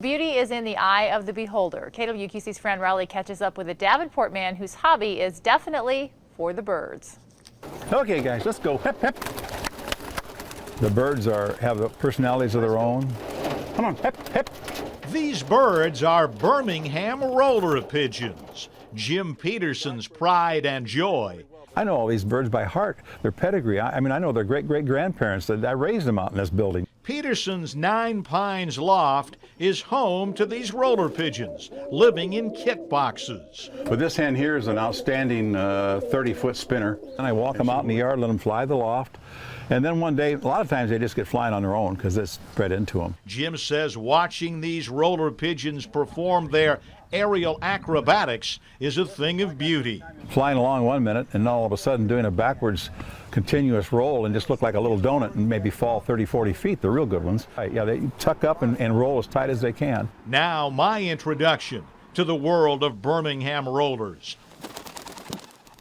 Beauty is in the eye of the beholder. KWQC's Fran catches up with a Davenport man whose hobby is definitely for the birds. Okay, guys, let's go. Pep, pep. The birds have personalities of their own. Come on, pep, pep. These birds are Birmingham roller pigeons, Jim Petersen's pride and joy. I know all these birds by heart, their pedigree. I mean, I know their great-great-grandparents. I raised them out in this building. Petersen's Nine Pines loft is home to these roller pigeons, living in kit boxes. But this hen here is an outstanding 30-foot spinner. And I walk them out in the yard, let them fly the loft. And then one day, a lot of times they just get flying on their own because it's bred into them. Jim says watching these roller pigeons perform their aerial acrobatics is a thing of beauty. Flying along 1 minute and all of a sudden doing a backwards continuous roll and just look like a little donut and maybe fall 30, 40 feet, the real good ones. Yeah, they tuck up and roll as tight as they can. Now my introduction to the world of Birmingham rollers.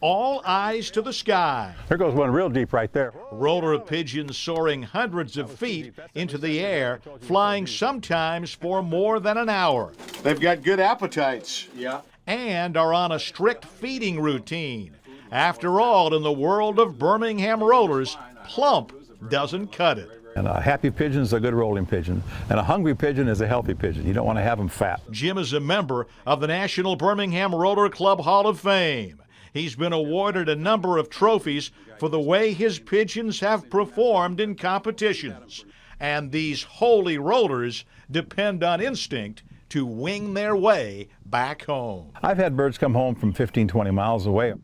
All eyes to the sky. There goes one real deep right there. Roller pigeons soaring hundreds of feet into the air, flying sometimes for more than an hour. They've got good appetites. Yeah. And are on a strict feeding routine. After all, in the world of Birmingham rollers, plump doesn't cut it. And a happy pigeon is a good rolling pigeon. And a hungry pigeon is a healthy pigeon. You don't want to have them fat. Jim is a member of the National Birmingham Roller Club Hall of Fame. He's been awarded a number of trophies for the way his pigeons have performed in competitions. And these holy rollers depend on instinct to wing their way back home. I've had birds come home from 15, 20 miles away.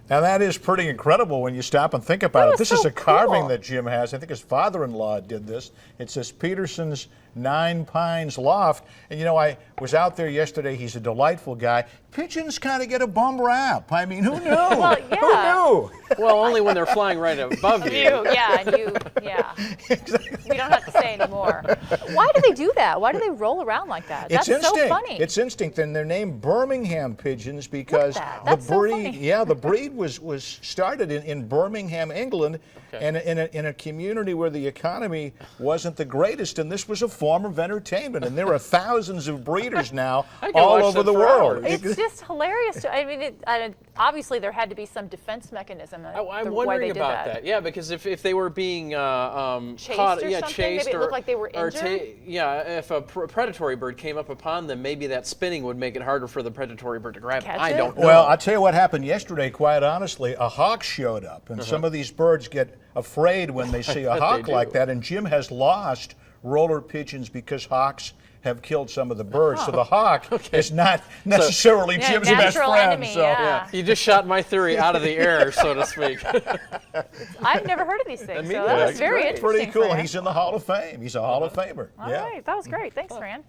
Now that is pretty incredible when you stop and think about it. This is a carving that Jim has. I think his father-in-law did this. It says Petersen's Nine Pines Loft. And you know, I was out there yesterday. He's a delightful guy. Pigeons kind of get a bum rap. I mean, who knew? Well, yeah. Who knew? Well, only when they're flying right above you. Yeah. Exactly. We don't have to say anymore. Why do they do that? Why do they roll around like that? It's That's instinct. so funny. It's instinct, and they're named Birmingham pigeons because the breed. Yeah, the breed was started in Birmingham, England, and in a community where the economy wasn't the greatest, and this was a form of entertainment. And there are thousands of breeders now all over the world. It's just hilarious. I mean, obviously there had to be some defense mechanism. I'm wondering about that. Yeah, because if they were being chased caught, or something, chased maybe it looked like they were injured. If a predatory bird came up upon them, maybe that spinning would make it harder for the predatory bird to grab it. I don't know. Well, I'll tell you what happened yesterday, quite honestly. A hawk showed up, and some of these birds get afraid when they see a hawk like that, and Jim has lost roller pigeons because hawks have killed some of the birds. So the hawk is not necessarily Jim's best friend. Enemy, so. yeah. You just shot my theory out of the air, so to speak. I've never heard of these things, so that was very interesting. Pretty cool. Fran. He's in the Hall of Fame. He's a Hall of Famer. All right, that was great. Thanks, Fran.